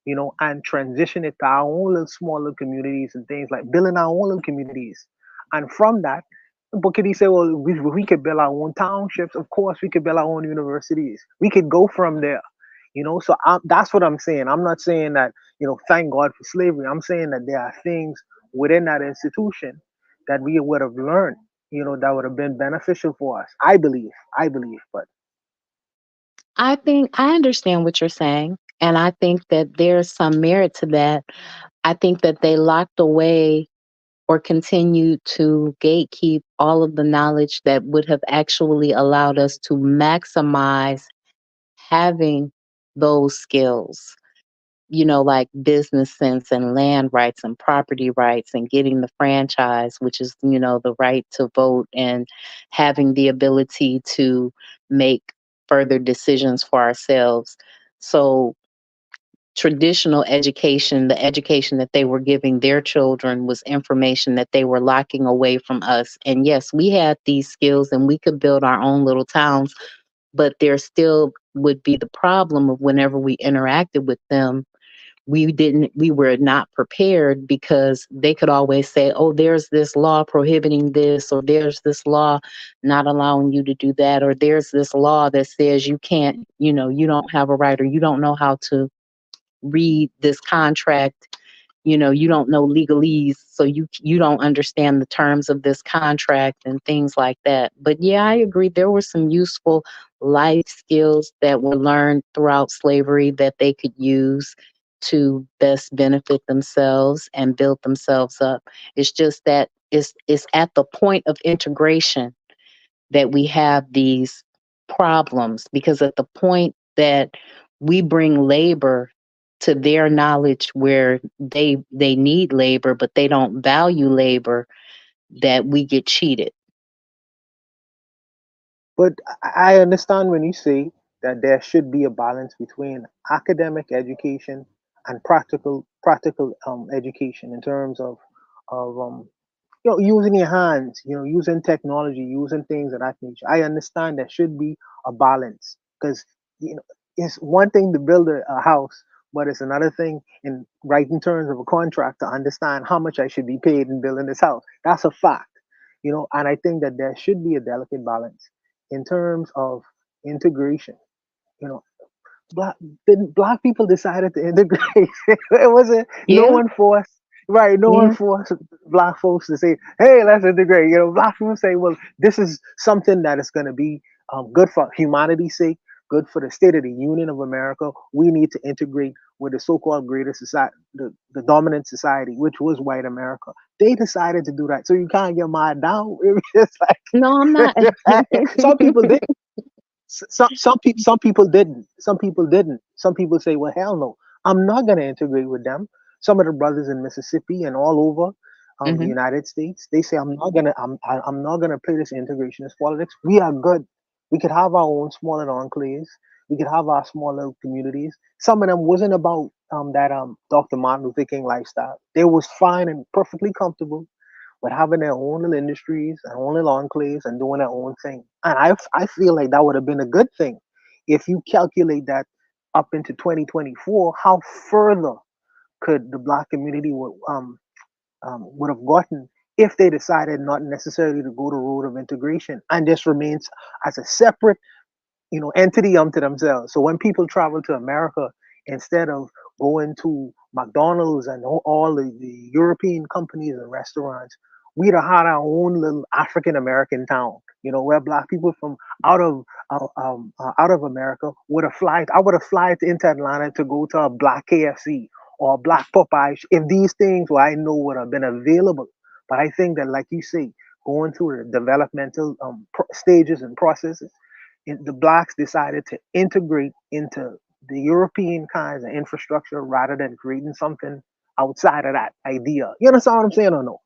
and transition it to our own little small little communities and things like building our own little communities. And from that, but could he say, well, we could build our own townships? Of course, we could build our own universities. We could go from there. So that's what I'm saying. I'm not saying that, thank God for slavery. I'm saying that there are things within that institution that we would have learned, that would have been beneficial for us. I believe, but I think I understand what you're saying, and I think that there's some merit to that. I think that they locked away or continued to gatekeep all of the knowledge that would have actually allowed us to maximize having those skills. like business sense and land rights and property rights and getting the franchise, which is, the right to vote and having the ability to make further decisions for ourselves. So, traditional education, the education that they were giving their children was information that they were locking away from us. And yes, we had these skills and we could build our own little towns, but there still would be the problem of whenever we interacted with them, we were not prepared because they could always say, oh, there's this law prohibiting this, or there's this law not allowing you to do that, or there's this law that says you can't, you don't have a right, or you don't know how to read this contract. You don't know legalese, so you don't understand the terms of this contract and things like that. But yeah, I agree, there were some useful life skills that were learned throughout slavery that they could use to best benefit themselves and build themselves up. It's just that it's at the point of integration that we have these problems, because at the point that we bring labor to their knowledge where they need labor but they don't value labor, that we get cheated. But I understand when you say that there should be a balance between academic education and practical education in terms of using your hands, using technology, using things of that nature. I understand there should be a balance because it's one thing to build a house, but it's another thing in writing terms of a contract to understand how much I should be paid in building this house. That's a fact, and I think that there should be a delicate balance in terms of integration. You know, black black people decided to integrate. It wasn't no Yeah, one forced. Right, no one yeah. forced black folks to say, "Hey, let's integrate." Black people say, "Well, this is something that is going to be good for humanity's sake, good for the state of the union of America. We need to integrate with the so-called greater society, the dominant society, which was white America." They decided to do that, so you can't get mad now. It's No, I'm not. like some people did. Some people didn't. Some people didn't. Some people say, "Well, hell no, I'm not going to integrate with them." Some of the brothers in Mississippi and all over the Hmm. United States, they say, I'm not gonna play this integrationist politics. We are good. We could have our own smaller enclaves. We could have our smaller communities. Some of them wasn't about that Dr. Martin Luther King lifestyle. They was fine and perfectly comfortable with having their own little industries and own little enclaves and doing their own thing. And I feel like that would have been a good thing if you calculate that up into 2024. How further could the black community would have gotten if they decided not necessarily to go the road of integration and just remains as a separate entity unto themselves. So when people travel to America, instead of going to McDonald's and all the European companies and restaurants, we'd have had our own little African American town, where black people from out of America would have flied. I would have flied into Atlanta to go to a black KFC or a black Popeye if these things were I know would have been available. But I think that, like you say, going through the developmental stages and processes, the blacks decided to integrate into the European kinds of infrastructure rather than creating something outside of that idea. You understand what I'm saying or no?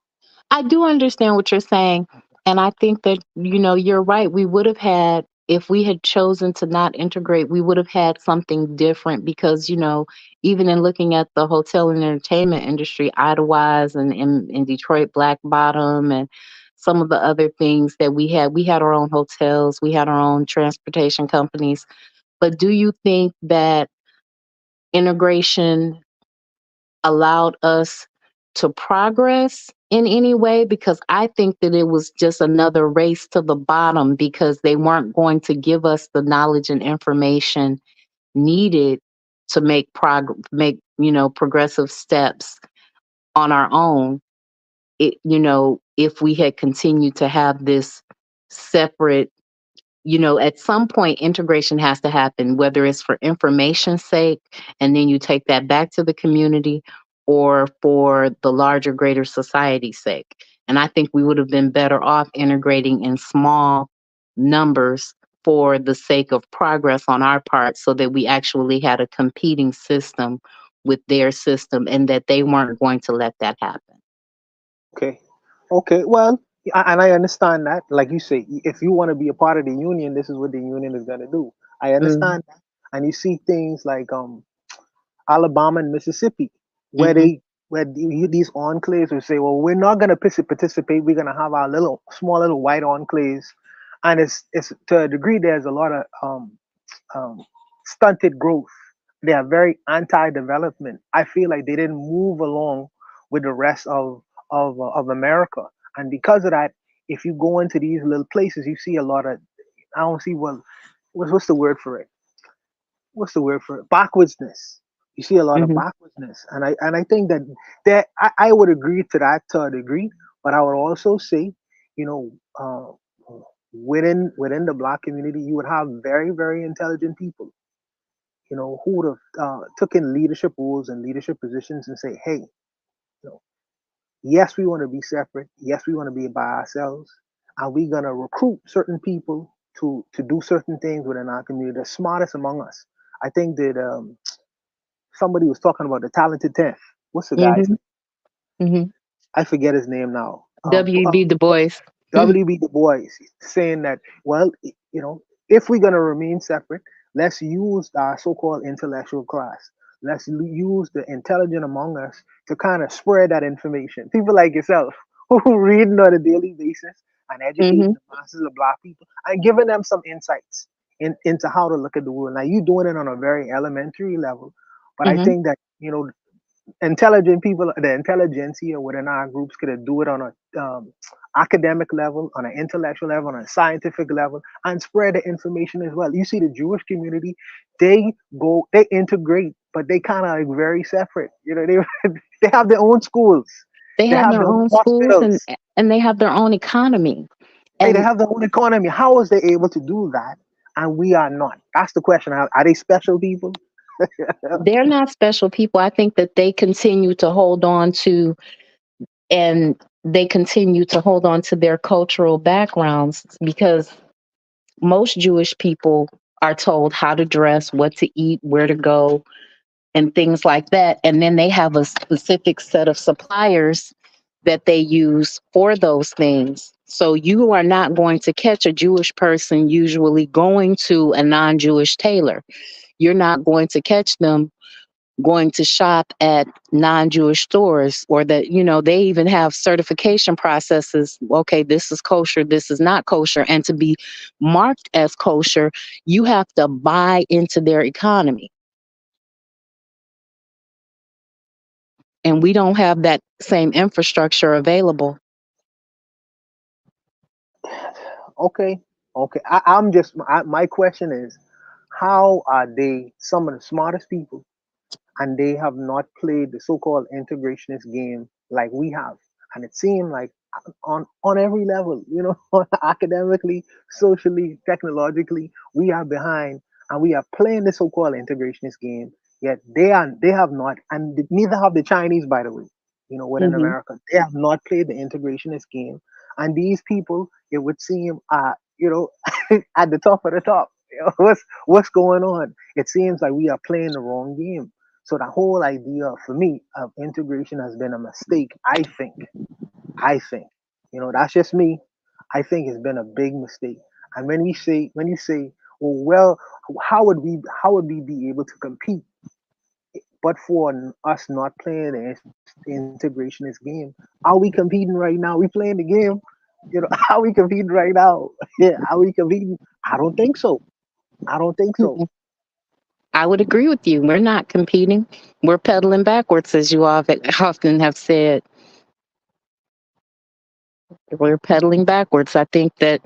I do understand what you're saying. And I think that, you're right. We would have had, if we had chosen to not integrate, we would have had something different because, even in looking at the hotel and entertainment industry, Idlewise and in Detroit, Black Bottom, and some of the other things that we had our own hotels, we had our own transportation companies. But do you think that integration allowed us to progress in any way? Because I think that it was just another race to the bottom because they weren't going to give us the knowledge and information needed to progressive steps on our own. If we had continued to have this separate, at some point integration has to happen, whether it's for information's sake, and then you take that back to the community, or for the larger, greater society's sake. And I think we would have been better off integrating in small numbers for the sake of progress on our part so that we actually had a competing system with their system, and that they weren't going to let that happen. Okay. Okay. Well, and I understand that. Like you say, if you want to be a part of the union, this is what the union is going to do. I Mm-hmm. understand that. And you see things like Alabama and Mississippi, where Mm-hmm. these enclaves will say, well, we're not going to participate. We're going to have our little small little white enclaves, and it's to a degree there's a lot of um, stunted growth. They are very anti-development. I feel like they didn't move along with the rest of America, and because of that, if you go into these little places, you see a lot of I don't see what's the word for it? What's the word for it? Backwardsness. You see a lot of Mm-hmm. backwardsness, and I think that I would agree to that to a degree, but I would also say, you know, within the black community, you would have very intelligent people, who would have took in leadership roles and leadership positions and say, hey, know, yes, we want to be separate. Yes, we want to be by ourselves. Are we gonna recruit certain people to do certain things within our community? The smartest among us. I think that somebody was talking about the talented 10th. What's the guy's Mm-hmm. name? Mm-hmm. I forget his name now. W.B. Du Bois. W.B. Du Bois saying that, well, if we're going to remain separate, let's use our so-called intellectual class. Let's use the intelligent among us to kind of spread that information. People like yourself who reading on a daily basis and educating Mm-hmm. the masses of black people and giving them some insights into how to look at the world. Now, you're doing it on a very elementary level, but I Mm-hmm. think that, intelligent people, the intelligentsia within our groups could do it on a academic level, on an intellectual level, on a scientific level, and spread the information as well. You see, the Jewish community, they integrate, but they kind of like very separate. They they have their own schools, They they have have their their own own schools, and hospitals, and they have their own economy. hey, they And have their own economy. How is they able to do that, and we are not? That's the question. Are they special people? they're not special people. I think that they continue to hold on to, and they continue to hold on to their cultural backgrounds, because most Jewish people are told how to dress, what to eat, where to go, and things like that. And then they have a specific set of suppliers that they use for those things. So you are not going to catch a Jewish person usually going to a non-Jewish tailor. You're not going to catch them going to shop at non-Jewish stores, or that, they even have certification processes. Okay, this is kosher, this is not kosher. And to be marked as kosher, you have to buy into their economy. And we don't have that same infrastructure available. Okay, okay. I'm just my question is, how are they some of the smartest people, and they have not played the so-called integrationist game like we have? And it seemed like on every level, academically, socially, technologically, we are behind, and we are playing the so-called integrationist game. Yet they have not, and neither have the Chinese, by the way. Within Hmm. America, they have not played the integrationist game, and these people, it would seem, at the top of the top. What's going on? It seems like we are playing the wrong game. So the whole idea for me of integration has been a mistake. I think, that's just me. I think it's been a big mistake. And when you say, well, how would we be able to compete, but for us not playing the integrationist game? Are we competing right now? We playing the game. Are we competing right now? Yeah, are we competing? I don't think so. I don't think so. I would agree with you. We're not competing. We're pedaling backwards, as you often have said. We're pedaling backwards. I think that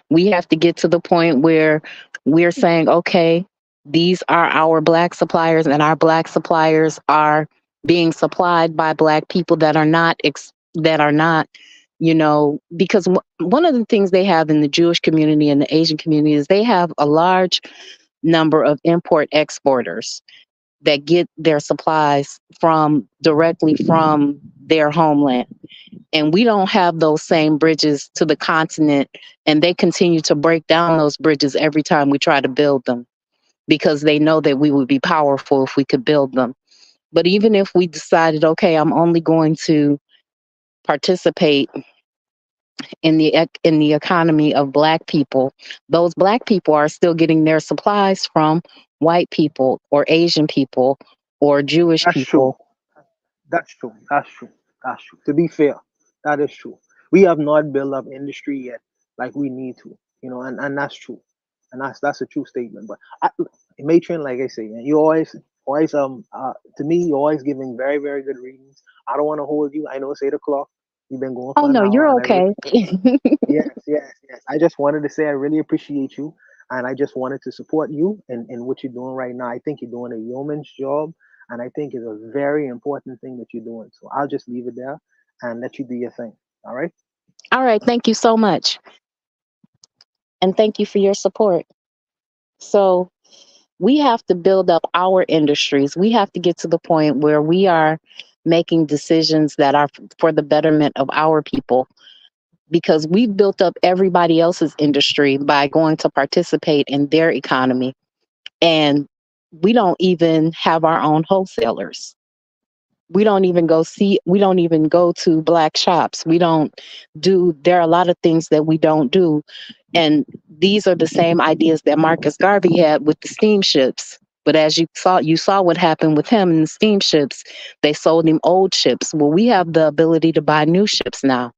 we have to get to the point where we're saying, okay, these are our Black suppliers, and our Black suppliers are being supplied by Black people that are not, because one of the things they have in the Jewish community and the Asian community is they have a large number of import exporters that get their supplies directly from their homeland. And we don't have those same bridges to the continent, and they continue to break down those bridges every time we try to build them, because they know that we would be powerful if we could build them. But even if we decided, okay, I'm only going to participate in the economy of Black people, those Black people are still getting their supplies from white people or Asian people or Jewish That's true. people. That's true. That's true. That's true. To be fair, that is true. We have not built up industry yet like we need to, and that's true, and that's a true statement. But Matron, like I say, man, you always to me, you're always giving very very good readings. I don't want to hold you. I know it's 8 o'clock. You've been going Oh for an no, hour, you're and I okay. yes, yes, yes. I just wanted to say I really appreciate you, and I just wanted to support you in what you're doing right now. I think you're doing a yeoman's job, and I think it's a very important thing that you're doing. So I'll just leave it there and let you do your thing. All right? All right, thank you so much. And thank you for your support. So we have to build up our industries. We have to get to the point where we are making decisions that are for the betterment of our people, because we've built up everybody else's industry by going to participate in their economy. And we don't even have our own wholesalers. We don't even go to Black shops. There are a lot of things that we don't do. And these are the same ideas that Marcus Garvey had with the steamships. But as you saw what happened with him and the steamships. They sold him old ships. Well, we have the ability to buy new ships now.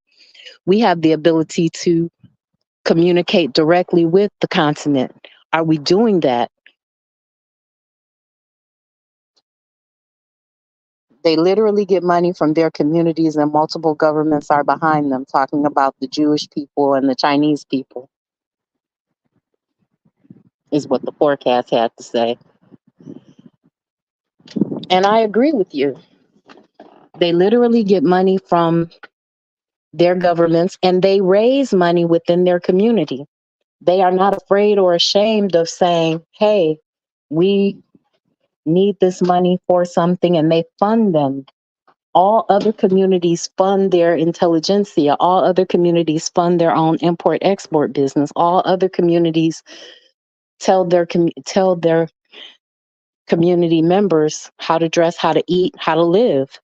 We have the ability to communicate directly with the continent. Are we doing that? They literally get money from their communities, and multiple governments are behind them, talking about the Jewish people and the Chinese people, is what the forecast had to say. And I agree with you. They literally get money from their governments, and they raise money within their community. They are not afraid or ashamed of saying, hey, we need this money for something, and they fund them. All other communities fund their intelligentsia. All other communities fund their own import export business. All other communities tell their community members how to dress, how to eat, how to live.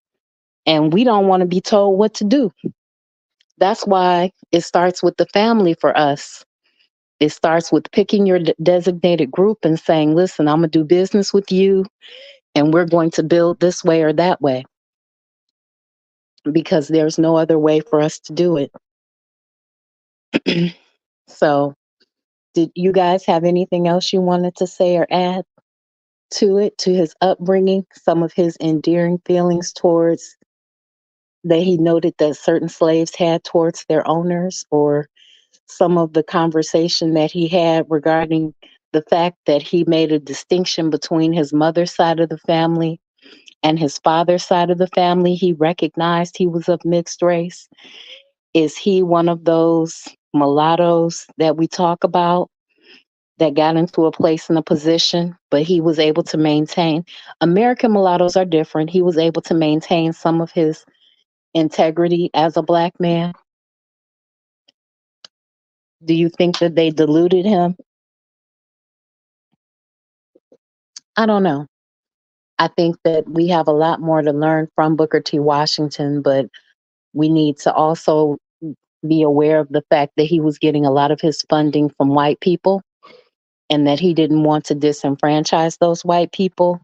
And we don't want to be told what to do. That's why it starts with the family for us. It starts with picking your designated group and saying, listen, I'm going to do business with you, and we're going to build this way or that way, because there's no other way for us to do it. So, did you guys have anything else you wanted to say or add to it, to his upbringing, some of his endearing feelings towards that he noted that certain slaves had towards their owners, or some of the conversation that he had regarding the fact that he made a distinction between his mother's side of the family and his father's side of the family? He recognized he was of mixed race. Is he one of those mulattoes that we talk about that got into a place and a position, but he was able to maintain? American mulattoes are different. He was able to maintain some of his integrity as a Black man. Do you think that they diluted him? I don't know. I think that we have a lot more to learn from Booker T. Washington, but we need to also be aware of the fact that he was getting a lot of his funding from white people, and that he didn't want to disenfranchise those white people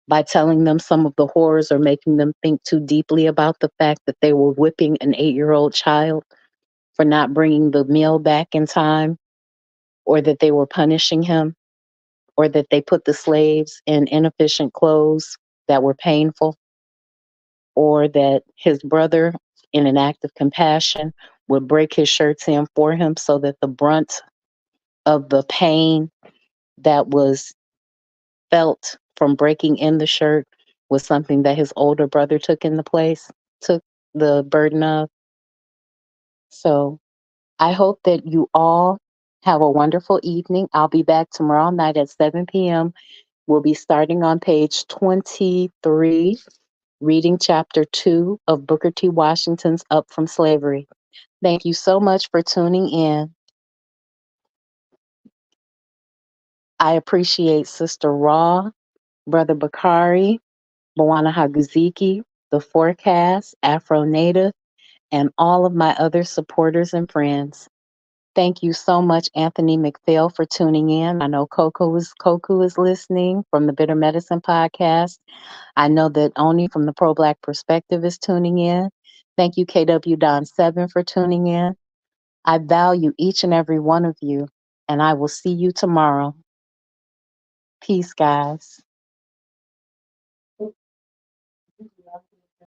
by telling them some of the horrors, or making them think too deeply about the fact that they were whipping an 8-year-old child for not bringing the meal back in time, or that they were punishing him, or that they put the slaves in inefficient clothes that were painful, or that his brother, in an act of compassion, would break his shirts in for him so that the brunt of the pain that was felt from breaking in the shirt was something that his older brother took the burden of. So I hope that you all have a wonderful evening. I'll be back tomorrow night at 7 p.m. We'll be starting on page 23, reading chapter 2 of Booker T. Washington's Up from Slavery. Thank you so much for tuning in. I appreciate Sister Raw, Brother Bakari, Moana Haguziki, The Forecast, Afro Native, and all of my other supporters and friends. Thank you so much, Anthony McPhail, for tuning in. I know Coco is listening from the Bitter Medicine podcast. I know that Oni from the Pro Black Perspective is tuning in. Thank you, KW Don 7, for tuning in. I value each and every one of you, and I will see you tomorrow. Peace, guys.